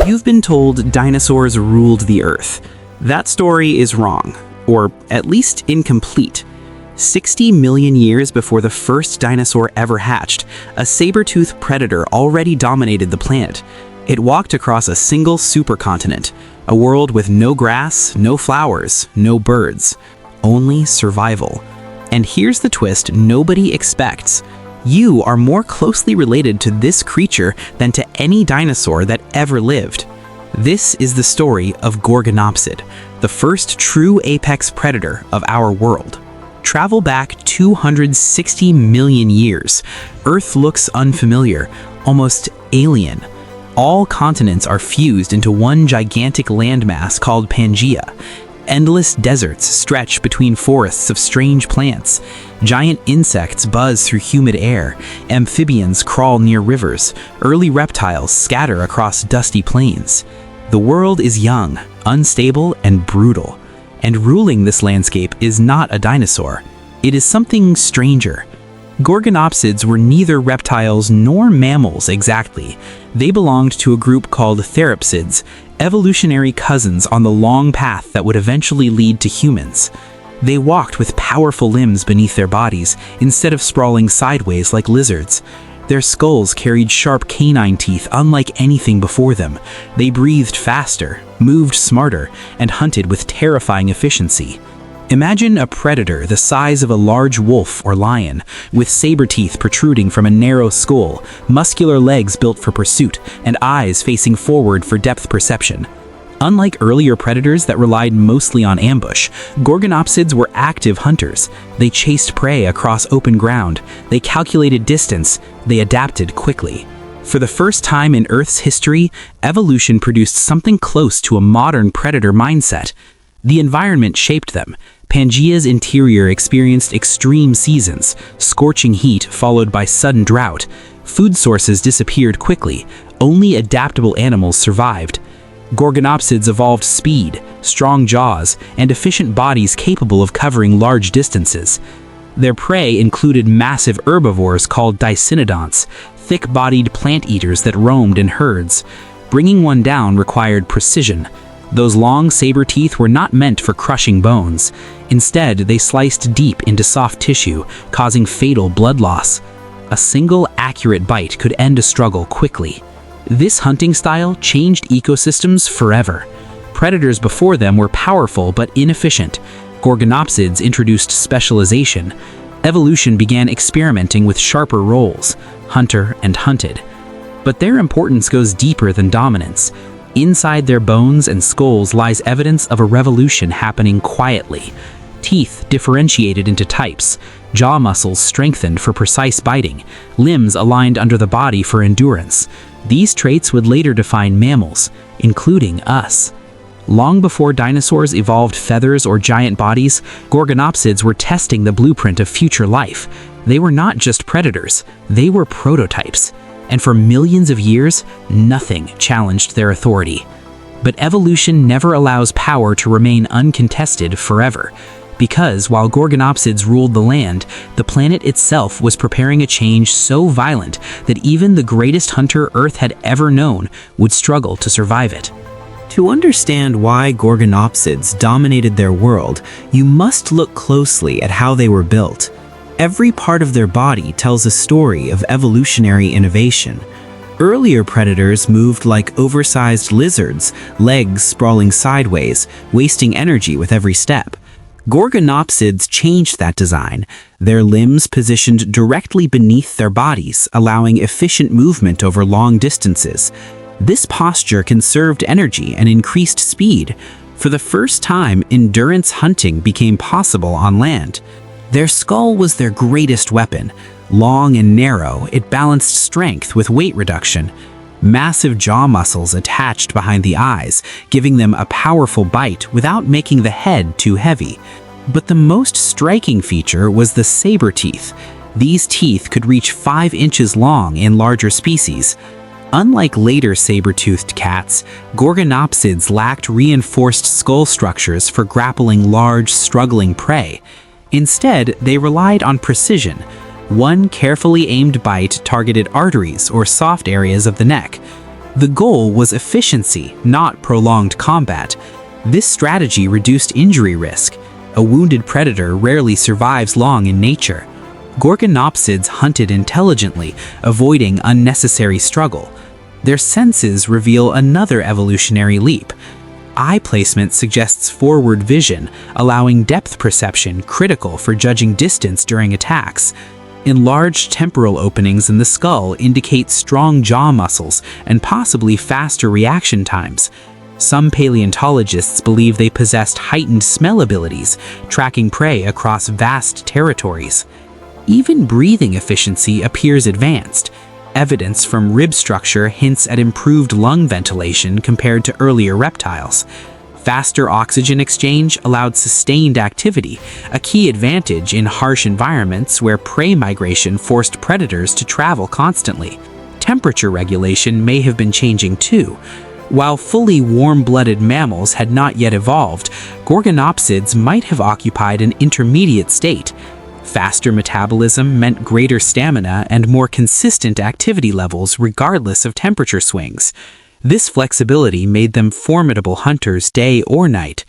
You've been told dinosaurs ruled the Earth. That story is wrong, or at least incomplete. 60 million years before the first dinosaur ever hatched, a saber-toothed predator already dominated the planet. It walked across a single supercontinent, a world with no grass, no flowers, no birds, only survival. And here's the twist nobody expects. You are more closely related to this creature than to any dinosaur that ever lived. This is the story of Gorgonopsid, the first true apex predator of our world. Travel back 260 million years. Earth looks unfamiliar, almost alien. All continents are fused into one gigantic landmass called Pangaea. Endless deserts stretch between forests of strange plants. Giant insects buzz through humid air. Amphibians crawl near rivers. Early reptiles scatter across dusty plains. The world is young, unstable, and brutal. And ruling this landscape is not a dinosaur. It is something stranger. Gorgonopsids were neither reptiles nor mammals exactly. They belonged to a group called therapsids, evolutionary cousins on the long path that would eventually lead to humans. They walked with powerful limbs beneath their bodies instead of sprawling sideways like lizards. Their skulls carried sharp canine teeth unlike anything before them. They breathed faster, moved smarter, and hunted with terrifying efficiency. Imagine a predator the size of a large wolf or lion, with saber teeth protruding from a narrow skull, muscular legs built for pursuit, and eyes facing forward for depth perception. Unlike earlier predators that relied mostly on ambush, Gorgonopsids were active hunters. They chased prey across open ground, they calculated distance, they adapted quickly. For the first time in Earth's history, evolution produced something close to a modern predator mindset. The environment shaped them. Pangaea's interior experienced extreme seasons, scorching heat followed by sudden drought. Food sources disappeared quickly. Only adaptable animals survived. Gorgonopsids evolved speed, strong jaws, and efficient bodies capable of covering large distances. Their prey included massive herbivores called dicynodonts, thick-bodied plant eaters that roamed in herds. Bringing one down required precision. Those long saber teeth were not meant for crushing bones. Instead, they sliced deep into soft tissue, causing fatal blood loss. A single accurate bite could end a struggle quickly. This hunting style changed ecosystems forever. Predators before them were powerful but inefficient. Gorgonopsids introduced specialization. Evolution began experimenting with sharper roles, hunter and hunted. But their importance goes deeper than dominance. Inside their bones and skulls lies evidence of a revolution happening quietly. Teeth differentiated into types, jaw muscles strengthened for precise biting, limbs aligned under the body for endurance. These traits would later define mammals, including us. Long before dinosaurs evolved feathers or giant bodies, Gorgonopsids were testing the blueprint of future life. They were not just predators, they were prototypes. And for millions of years, nothing challenged their authority. But evolution never allows power to remain uncontested forever. Because while Gorgonopsids ruled the land, the planet itself was preparing a change so violent that even the greatest hunter Earth had ever known would struggle to survive it. To understand why Gorgonopsids dominated their world, you must look closely at how they were built. Every part of their body tells a story of evolutionary innovation. Earlier predators moved like oversized lizards, legs sprawling sideways, wasting energy with every step. Gorgonopsids changed that design, their limbs positioned directly beneath their bodies, allowing efficient movement over long distances. This posture conserved energy and increased speed. For the first time, endurance hunting became possible on land. Their skull was their greatest weapon. Long and narrow, it balanced strength with weight reduction. Massive jaw muscles attached behind the eyes, giving them a powerful bite without making the head too heavy. But the most striking feature was the saber teeth. These teeth could reach 5 inches long in larger species. Unlike later saber-toothed cats, Gorgonopsids lacked reinforced skull structures for grappling large, struggling prey. Instead, they relied on precision. One carefully aimed bite targeted arteries or soft areas of the neck. The goal was efficiency, not prolonged combat. This strategy reduced injury risk. A wounded predator rarely survives long in nature. Gorgonopsids hunted intelligently, avoiding unnecessary struggle. Their senses reveal another evolutionary leap. Eye placement suggests forward vision, allowing depth perception critical for judging distance during attacks. Enlarged temporal openings in the skull indicate strong jaw muscles and possibly faster reaction times. Some paleontologists believe they possessed heightened smell abilities, tracking prey across vast territories. Even breathing efficiency appears advanced. Evidence from rib structure hints at improved lung ventilation compared to earlier reptiles. Faster oxygen exchange allowed sustained activity, a key advantage in harsh environments where prey migration forced predators to travel constantly. Temperature regulation may have been changing too. While fully warm-blooded mammals had not yet evolved, Gorgonopsids might have occupied an intermediate state. Faster metabolism meant greater stamina and more consistent activity levels regardless of temperature swings. This flexibility made them formidable hunters day or night.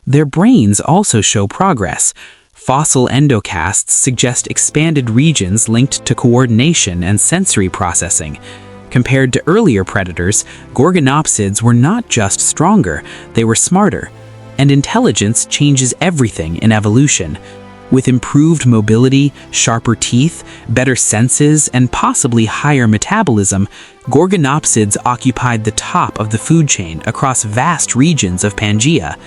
Their brains also show progress. Fossil endocasts suggest expanded regions linked to coordination and sensory processing. Compared to earlier predators, Gorgonopsids were not just stronger, they were smarter. And intelligence changes everything in evolution. With improved mobility, sharper teeth, better senses, and possibly higher metabolism, Gorgonopsids occupied the top of the food chain across vast regions of Pangaea.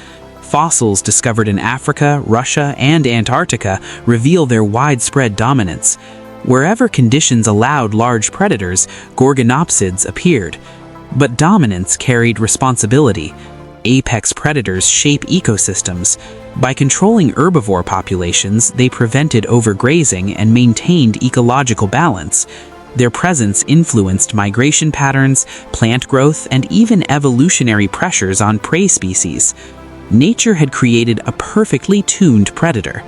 Fossils discovered in Africa, Russia, and Antarctica reveal their widespread dominance. Wherever conditions allowed large predators, Gorgonopsids appeared. But dominance carried responsibility. Apex predators shape ecosystems. By controlling herbivore populations, they prevented overgrazing and maintained ecological balance. Their presence influenced migration patterns, plant growth, and even evolutionary pressures on prey species. Nature had created a perfectly tuned predator.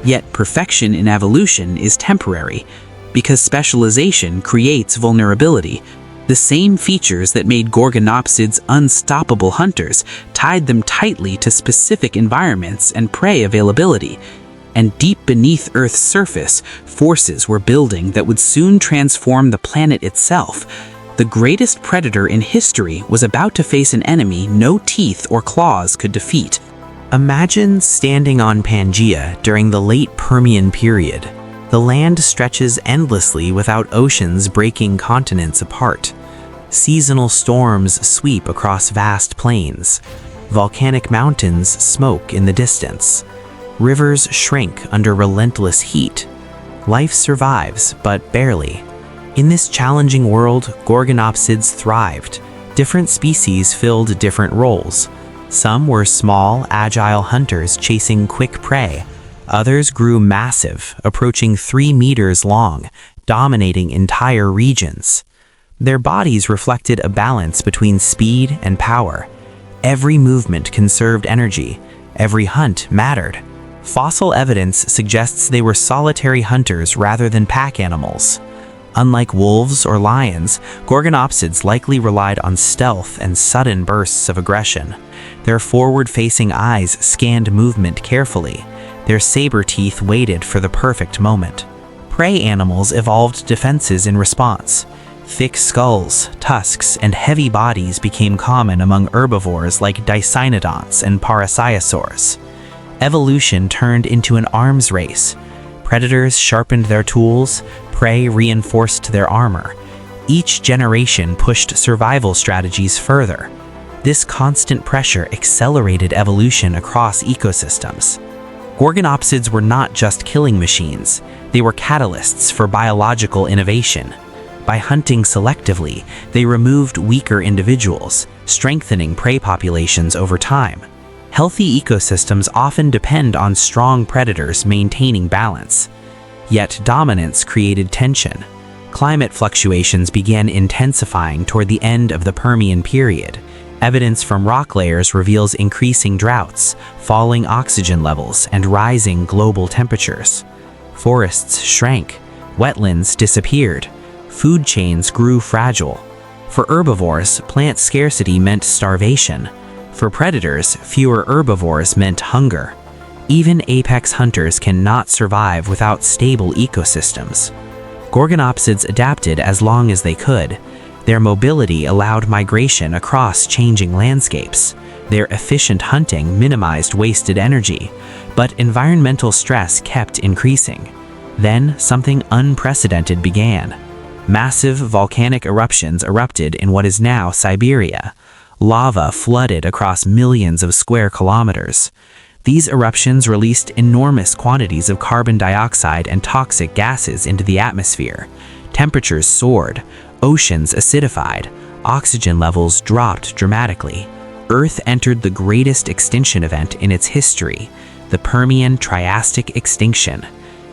Yet perfection in evolution is temporary, because specialization creates vulnerability. The same features that made Gorgonopsids unstoppable hunters tied them tightly to specific environments and prey availability. And deep beneath Earth's surface, forces were building that would soon transform the planet itself. The greatest predator in history was about to face an enemy no teeth or claws could defeat. Imagine standing on Pangaea during the late Permian period. The land stretches endlessly without oceans breaking continents apart. Seasonal storms sweep across vast plains. Volcanic mountains smoke in the distance. Rivers shrink under relentless heat. Life survives, but barely. In this challenging world, Gorgonopsids thrived. Different species filled different roles. Some were small, agile hunters chasing quick prey. Others grew massive, approaching 3 meters long, dominating entire regions. Their bodies reflected a balance between speed and power. Every movement conserved energy. Every hunt mattered. Fossil evidence suggests they were solitary hunters rather than pack animals. Unlike wolves or lions, Gorgonopsids likely relied on stealth and sudden bursts of aggression. Their forward-facing eyes scanned movement carefully. Their saber teeth waited for the perfect moment. Prey animals evolved defenses in response. Thick skulls, tusks, and heavy bodies became common among herbivores like dicynodonts and parasiosaurs. Evolution turned into an arms race. Predators sharpened their tools, prey reinforced their armor. Each generation pushed survival strategies further. This constant pressure accelerated evolution across ecosystems. Gorgonopsids were not just killing machines, they were catalysts for biological innovation. By hunting selectively, they removed weaker individuals, strengthening prey populations over time. Healthy ecosystems often depend on strong predators maintaining balance. Yet dominance created tension. Climate fluctuations began intensifying toward the end of the Permian period. Evidence from rock layers reveals increasing droughts, falling oxygen levels, and rising global temperatures. Forests shrank, wetlands disappeared, food chains grew fragile. For herbivores, plant scarcity meant starvation. For predators, fewer herbivores meant hunger. Even apex hunters cannot survive without stable ecosystems. Gorgonopsids adapted as long as they could. Their mobility allowed migration across changing landscapes. Their efficient hunting minimized wasted energy, but environmental stress kept increasing. Then something unprecedented began. Massive volcanic eruptions erupted in what is now Siberia. Lava flooded across millions of square kilometers. These eruptions released enormous quantities of carbon dioxide and toxic gases into the atmosphere. Temperatures soared, oceans acidified, oxygen levels dropped dramatically. Earth entered the greatest extinction event in its history, the Permian Triassic extinction.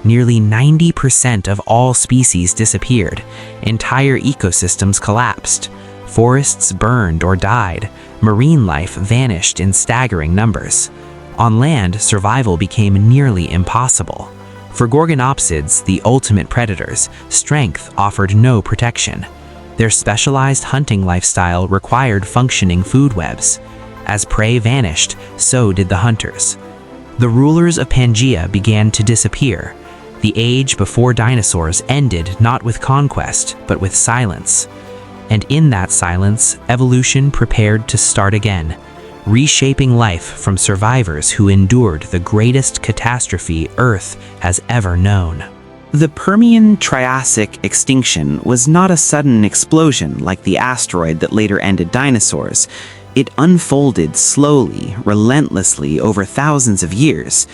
Nearly 90% of all species disappeared. Entire ecosystems collapsed. Forests burned or died. Marine life vanished in staggering numbers. On land, survival became nearly impossible. For Gorgonopsids, the ultimate predators, strength offered no protection. Their specialized hunting lifestyle required functioning food webs. As prey vanished, so did the hunters. The rulers of Pangaea began to disappear. The age before dinosaurs ended not with conquest, but with silence. And in that silence, evolution prepared to start again, reshaping life from survivors who endured the greatest catastrophe Earth has ever known. The Permian Triassic extinction was not a sudden explosion like the asteroid that later ended dinosaurs. It unfolded slowly, relentlessly over thousands of years.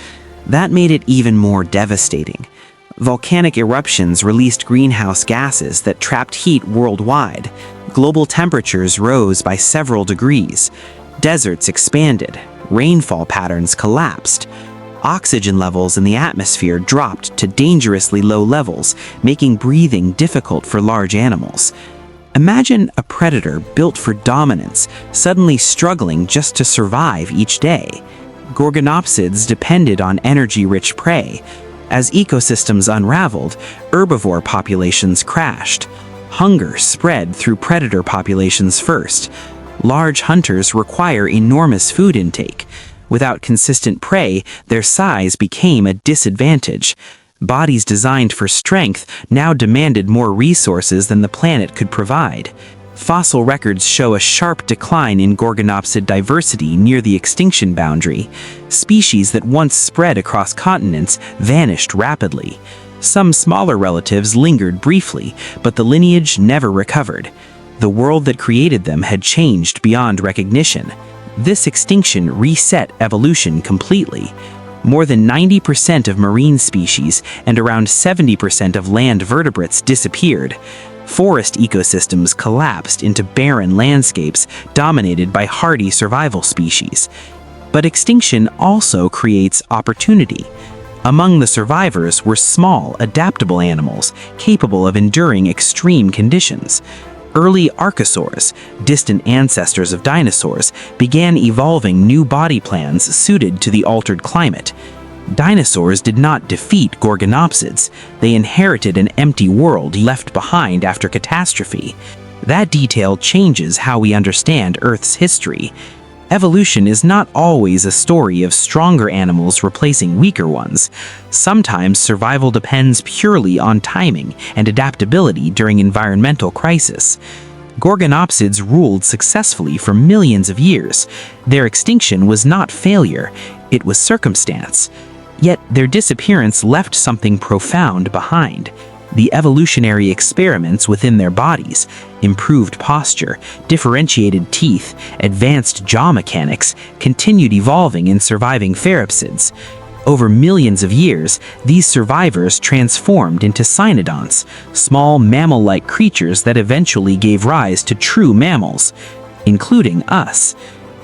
That made it even more devastating. Volcanic eruptions released greenhouse gases that trapped heat worldwide. Global temperatures rose by several degrees. Deserts expanded. Rainfall patterns collapsed. Oxygen levels in the atmosphere dropped to dangerously low levels, making breathing difficult for large animals. Imagine a predator built for dominance, suddenly struggling just to survive each day. Gorgonopsids depended on energy-rich prey. As ecosystems unraveled, herbivore populations crashed. Hunger spread through predator populations first. Large hunters require enormous food intake. Without consistent prey, their size became a disadvantage. Bodies designed for strength now demanded more resources than the planet could provide. Fossil records show a sharp decline in Gorgonopsid diversity near the extinction boundary. Species that once spread across continents vanished rapidly. Some smaller relatives lingered briefly, but the lineage never recovered. The world that created them had changed beyond recognition. This extinction reset evolution completely. More than 90% of marine species and around 70% of land vertebrates disappeared. Forest ecosystems collapsed into barren landscapes dominated by hardy survival species. But extinction also creates opportunity. Among the survivors were small, adaptable animals capable of enduring extreme conditions. Early archosaurs, distant ancestors of dinosaurs, began evolving new body plans suited to the altered climate. Dinosaurs did not defeat Gorgonopsids. They inherited an empty world left behind after catastrophe. That detail changes how we understand Earth's history. Evolution is not always a story of stronger animals replacing weaker ones. Sometimes survival depends purely on timing and adaptability during environmental crisis. Gorgonopsids ruled successfully for millions of years. Their extinction was not failure, it was circumstance. Yet their disappearance left something profound behind. The evolutionary experiments within their bodies, improved posture, differentiated teeth, advanced jaw mechanics, continued evolving in surviving therapsids. Over millions of years, these survivors transformed into cynodonts, small mammal-like creatures that eventually gave rise to true mammals, including us.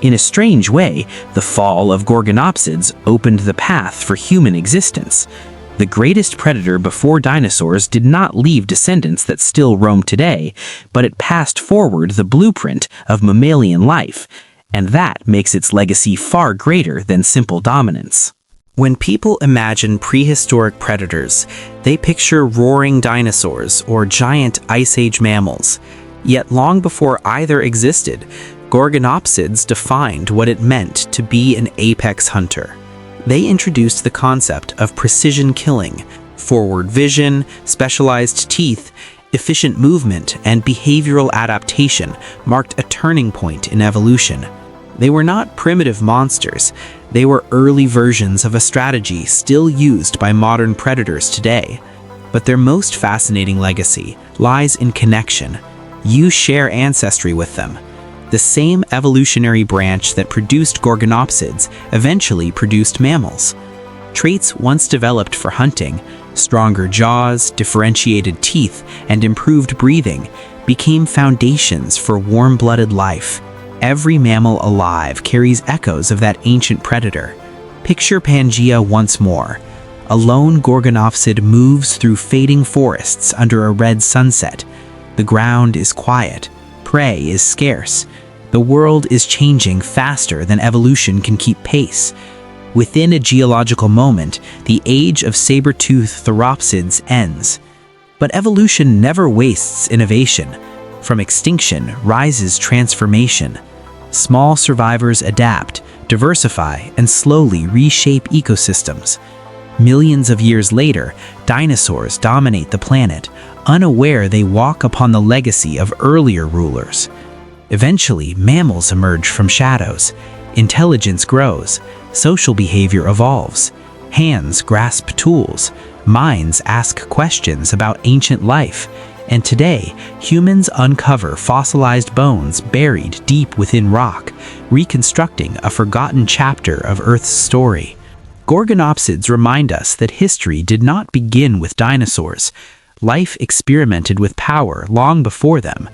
In a strange way, the fall of Gorgonopsids opened the path for human existence. The greatest predator before dinosaurs did not leave descendants that still roam today, but it passed forward the blueprint of mammalian life, and that makes its legacy far greater than simple dominance. When people imagine prehistoric predators, they picture roaring dinosaurs or giant Ice Age mammals. Yet long before either existed, Gorgonopsids defined what it meant to be an apex hunter. They introduced the concept of precision killing, forward vision, specialized teeth, efficient movement, and behavioral adaptation marked a turning point in evolution. They were not primitive monsters, they were early versions of a strategy still used by modern predators today. But their most fascinating legacy lies in connection. You share ancestry with them. The same evolutionary branch that produced Gorgonopsids eventually produced mammals. Traits once developed for hunting, stronger jaws, differentiated teeth, and improved breathing, became foundations for warm-blooded life. Every mammal alive carries echoes of that ancient predator. Picture Pangaea once more. A lone Gorgonopsid moves through fading forests under a red sunset. The ground is quiet. Prey is scarce. The world is changing faster than evolution can keep pace. Within a geological moment, the age of saber-toothed theropsids ends. But evolution never wastes innovation. From extinction rises transformation. Small survivors adapt, diversify, and slowly reshape ecosystems. Millions of years later, dinosaurs dominate the planet, unaware they walk upon the legacy of earlier rulers. Eventually, mammals emerge from shadows. Intelligence grows. Social behavior evolves. Hands grasp tools. Minds ask questions about ancient life. And today, humans uncover fossilized bones buried deep within rock, reconstructing a forgotten chapter of Earth's story. Gorgonopsids remind us that history did not begin with dinosaurs. Life experimented with power long before them.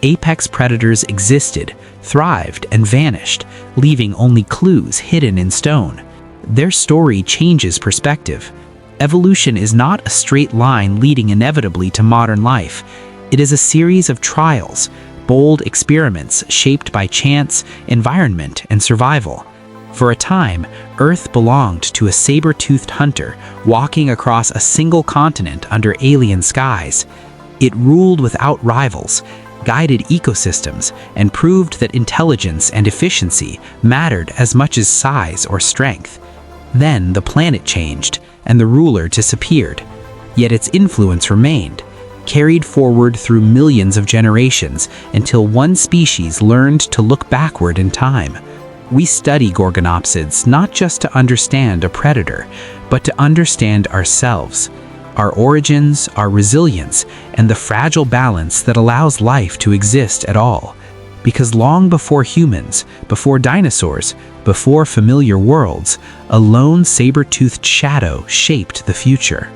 Apex predators existed, thrived, and vanished, leaving only clues hidden in stone. Their story changes perspective. Evolution is not a straight line leading inevitably to modern life. It is a series of trials, bold experiments shaped by chance, environment, and survival. For a time, Earth belonged to a saber-toothed hunter walking across a single continent under alien skies. It ruled without rivals, guided ecosystems, and proved that intelligence and efficiency mattered as much as size or strength. Then the planet changed, and the ruler disappeared. Yet its influence remained, carried forward through millions of generations until one species learned to look backward in time. We study Gorgonopsids not just to understand a predator, but to understand ourselves, our origins, our resilience, and the fragile balance that allows life to exist at all. Because long before humans, before dinosaurs, before familiar worlds, a lone saber-toothed shadow shaped the future.